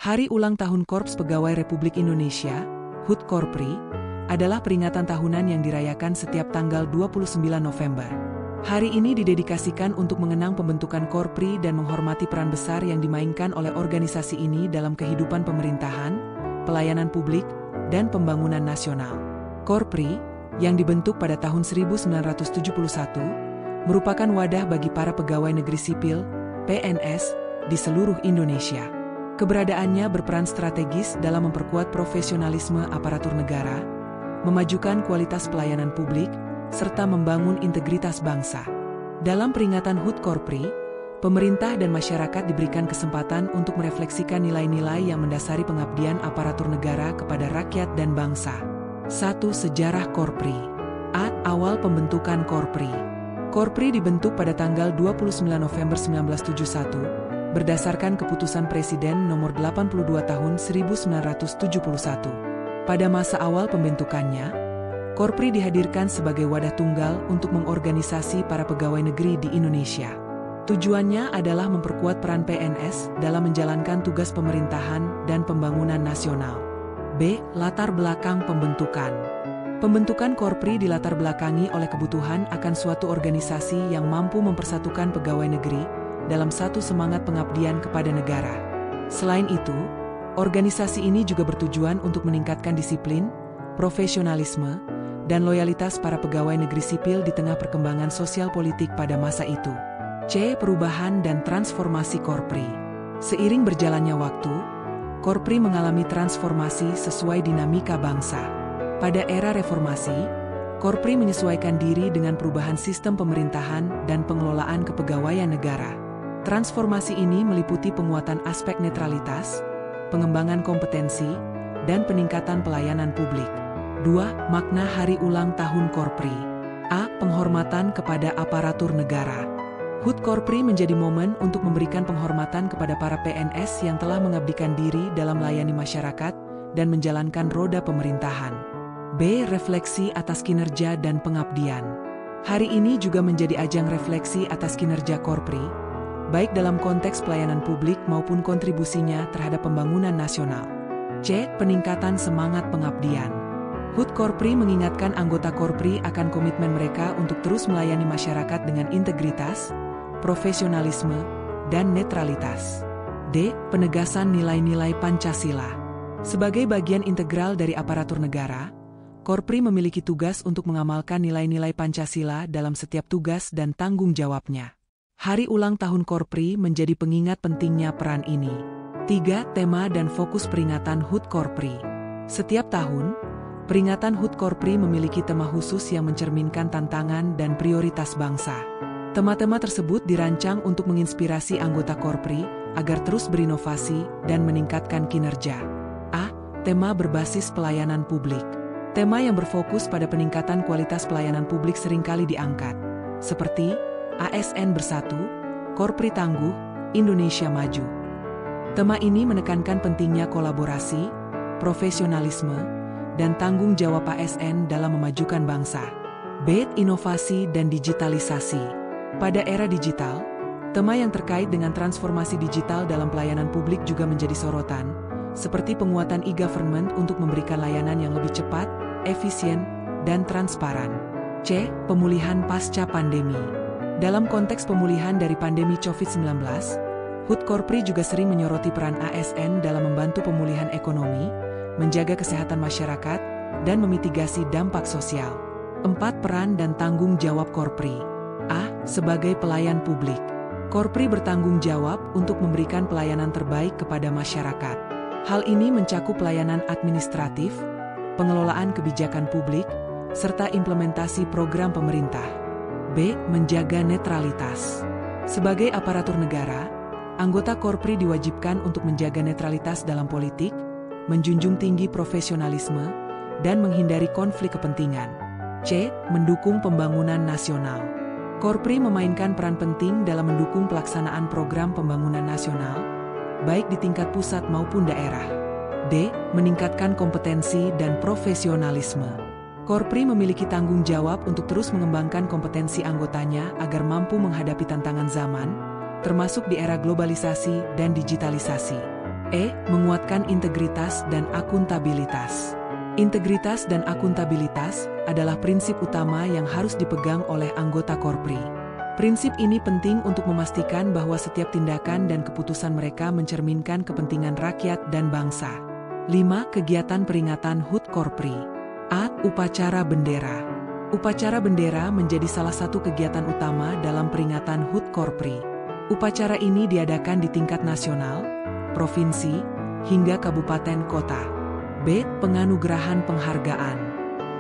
Hari Ulang Tahun Korps Pegawai Republik Indonesia, HUT Korpri, adalah peringatan tahunan yang dirayakan setiap tanggal 29 November. Hari ini didedikasikan untuk mengenang pembentukan Korpri dan menghormati peran besar yang dimainkan oleh organisasi ini dalam kehidupan pemerintahan, pelayanan publik, dan pembangunan nasional. Korpri, yang dibentuk pada tahun 1971, merupakan wadah bagi para pegawai negeri sipil, PNS, di seluruh Indonesia. Keberadaannya berperan strategis dalam memperkuat profesionalisme aparatur negara, memajukan kualitas pelayanan publik, serta membangun integritas bangsa. Dalam peringatan HUT Korpri, pemerintah dan masyarakat diberikan kesempatan untuk merefleksikan nilai-nilai yang mendasari pengabdian aparatur negara kepada rakyat dan bangsa. 1. Sejarah Korpri. Awal pembentukan Korpri. Korpri dibentuk pada tanggal 29 November 1971, berdasarkan keputusan Presiden nomor 82 tahun 1971. Pada masa awal pembentukannya, Korpri dihadirkan sebagai wadah tunggal untuk mengorganisasi para pegawai negeri di Indonesia. Tujuannya adalah memperkuat peran PNS dalam menjalankan tugas pemerintahan dan pembangunan nasional. B. Latar belakang pembentukan. Pembentukan Korpri dilatar belakangi oleh kebutuhan akan suatu organisasi yang mampu mempersatukan pegawai negeri dalam satu semangat pengabdian kepada negara. Selain itu, organisasi ini juga bertujuan untuk meningkatkan disiplin, profesionalisme, dan loyalitas para pegawai negeri sipil di tengah perkembangan sosial politik pada masa itu. C. Perubahan dan transformasi Korpri. Seiring berjalannya waktu, Korpri mengalami transformasi sesuai dinamika bangsa. Pada era reformasi, Korpri menyesuaikan diri dengan perubahan sistem pemerintahan dan pengelolaan kepegawaian negara. Transformasi ini meliputi penguatan aspek netralitas, pengembangan kompetensi, dan peningkatan pelayanan publik. 2. Makna Hari Ulang Tahun Korpri. Penghormatan kepada aparatur negara. HUT Korpri menjadi momen untuk memberikan penghormatan kepada para PNS yang telah mengabdikan diri dalam melayani masyarakat dan menjalankan roda pemerintahan. B. Refleksi atas kinerja dan pengabdian. Hari ini juga menjadi ajang refleksi atas kinerja Korpri, baik dalam konteks pelayanan publik maupun kontribusinya terhadap pembangunan nasional. C. Peningkatan semangat pengabdian. HUT Korpri mengingatkan anggota Korpri akan komitmen mereka untuk terus melayani masyarakat dengan integritas, profesionalisme, dan netralitas. D. Penegasan nilai-nilai Pancasila. Sebagai bagian integral dari aparatur negara, Korpri memiliki tugas untuk mengamalkan nilai-nilai Pancasila dalam setiap tugas dan tanggung jawabnya. Hari Ulang Tahun Korpri menjadi pengingat pentingnya peran ini. 3. Tema dan fokus peringatan HUT Korpri. Setiap tahun, peringatan HUT Korpri memiliki tema khusus yang mencerminkan tantangan dan prioritas bangsa. Tema-tema tersebut dirancang untuk menginspirasi anggota Korpri agar terus berinovasi dan meningkatkan kinerja. Tema berbasis pelayanan publik. Tema yang berfokus pada peningkatan kualitas pelayanan publik seringkali diangkat, seperti ASN Bersatu, Korpri Tangguh, Indonesia Maju. Tema ini menekankan pentingnya kolaborasi, profesionalisme, dan tanggung jawab ASN dalam memajukan bangsa. B. Inovasi dan digitalisasi. Pada era digital, tema yang terkait dengan transformasi digital dalam pelayanan publik juga menjadi sorotan, seperti penguatan e-government untuk memberikan layanan yang lebih cepat, efisien, dan transparan. C. Pemulihan pasca pandemi. Dalam konteks pemulihan dari pandemi COVID-19, HUT Korpri juga sering menyoroti peran ASN dalam membantu pemulihan ekonomi, menjaga kesehatan masyarakat, dan memitigasi dampak sosial. 4. Peran dan tanggung jawab Korpri. Sebagai pelayan publik, Korpri bertanggung jawab untuk memberikan pelayanan terbaik kepada masyarakat. Hal ini mencakup pelayanan administratif, pengelolaan kebijakan publik, serta implementasi program pemerintah. B. Menjaga netralitas. Sebagai aparatur negara, anggota Korpri diwajibkan untuk menjaga netralitas dalam politik, menjunjung tinggi profesionalisme, dan menghindari konflik kepentingan. C. Mendukung pembangunan nasional. Korpri memainkan peran penting dalam mendukung pelaksanaan program pembangunan nasional, baik di tingkat pusat maupun daerah. D. Meningkatkan kompetensi dan profesionalisme. Korpri memiliki tanggung jawab untuk terus mengembangkan kompetensi anggotanya agar mampu menghadapi tantangan zaman, termasuk di era globalisasi dan digitalisasi. Menguatkan integritas dan akuntabilitas. Integritas dan akuntabilitas adalah prinsip utama yang harus dipegang oleh anggota Korpri. Prinsip ini penting untuk memastikan bahwa setiap tindakan dan keputusan mereka mencerminkan kepentingan rakyat dan bangsa. 5. Kegiatan peringatan HUT Korpri. Upacara bendera. Upacara bendera menjadi salah satu kegiatan utama dalam peringatan HUT Korpri. Upacara ini diadakan di tingkat nasional, provinsi, hingga kabupaten kota. Penganugerahan penghargaan.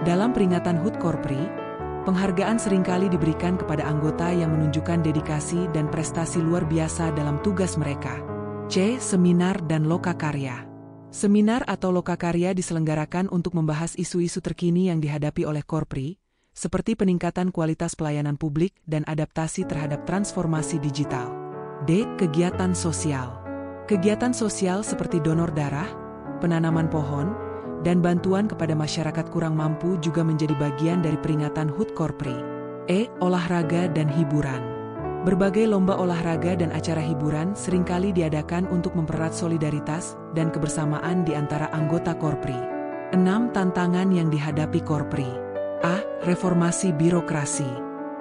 Dalam peringatan HUT Korpri, penghargaan seringkali diberikan kepada anggota yang menunjukkan dedikasi dan prestasi luar biasa dalam tugas mereka. Seminar dan lokakarya. Seminar atau lokakarya diselenggarakan untuk membahas isu-isu terkini yang dihadapi oleh Korpri, seperti peningkatan kualitas pelayanan publik dan adaptasi terhadap transformasi digital. Kegiatan sosial. Kegiatan sosial seperti donor darah, penanaman pohon, dan bantuan kepada masyarakat kurang mampu juga menjadi bagian dari peringatan HUT Korpri. Olahraga dan hiburan. Berbagai lomba olahraga dan acara hiburan seringkali diadakan untuk mempererat solidaritas dan kebersamaan di antara anggota Korpri. 6. Tantangan yang dihadapi Korpri. Reformasi birokrasi.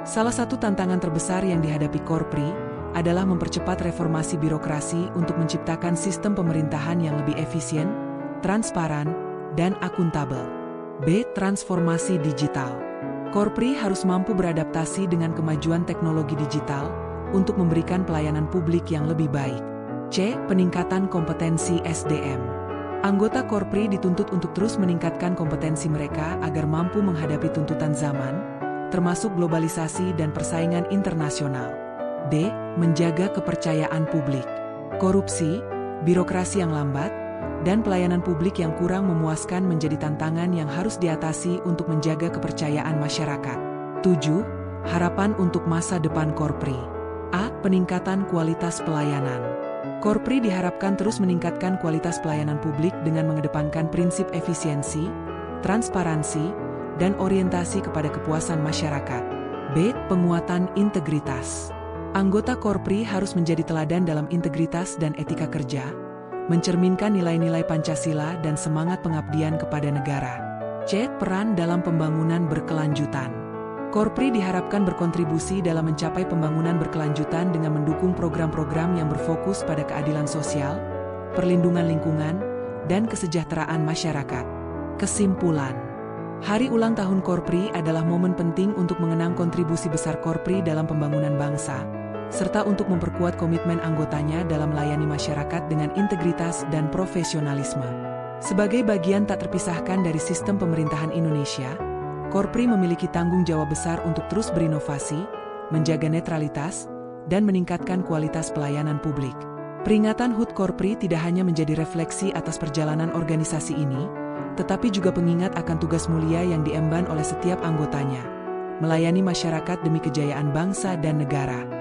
Salah satu tantangan terbesar yang dihadapi Korpri adalah mempercepat reformasi birokrasi untuk menciptakan sistem pemerintahan yang lebih efisien, transparan, dan akuntabel. Transformasi digital. Korpri harus mampu beradaptasi dengan kemajuan teknologi digital untuk memberikan pelayanan publik yang lebih baik. Peningkatan kompetensi SDM. Anggota Korpri dituntut untuk terus meningkatkan kompetensi mereka agar mampu menghadapi tuntutan zaman, termasuk globalisasi dan persaingan internasional. Menjaga kepercayaan publik. Korupsi, birokrasi yang lambat, dan pelayanan publik yang kurang memuaskan menjadi tantangan yang harus diatasi untuk menjaga kepercayaan masyarakat. 7. Harapan untuk masa depan Korpri. Peningkatan kualitas pelayanan. Korpri diharapkan terus meningkatkan kualitas pelayanan publik dengan mengedepankan prinsip efisiensi, transparansi, dan orientasi kepada kepuasan masyarakat. Penguatan integritas. Anggota Korpri harus menjadi teladan dalam integritas dan etika kerja, mencerminkan nilai-nilai Pancasila dan semangat pengabdian kepada negara. Peran dalam pembangunan berkelanjutan. Korpri diharapkan berkontribusi dalam mencapai pembangunan berkelanjutan dengan mendukung program-program yang berfokus pada keadilan sosial, perlindungan lingkungan, dan kesejahteraan masyarakat. Kesimpulan. Hari ulang tahun Korpri adalah momen penting untuk mengenang kontribusi besar Korpri dalam pembangunan bangsa, serta untuk memperkuat komitmen anggotanya dalam melayani masyarakat dengan integritas dan profesionalisme. Sebagai bagian tak terpisahkan dari sistem pemerintahan Indonesia, Korpri memiliki tanggung jawab besar untuk terus berinovasi, menjaga netralitas, dan meningkatkan kualitas pelayanan publik. Peringatan HUT Korpri tidak hanya menjadi refleksi atas perjalanan organisasi ini, tetapi juga pengingat akan tugas mulia yang diemban oleh setiap anggotanya, melayani masyarakat demi kejayaan bangsa dan negara.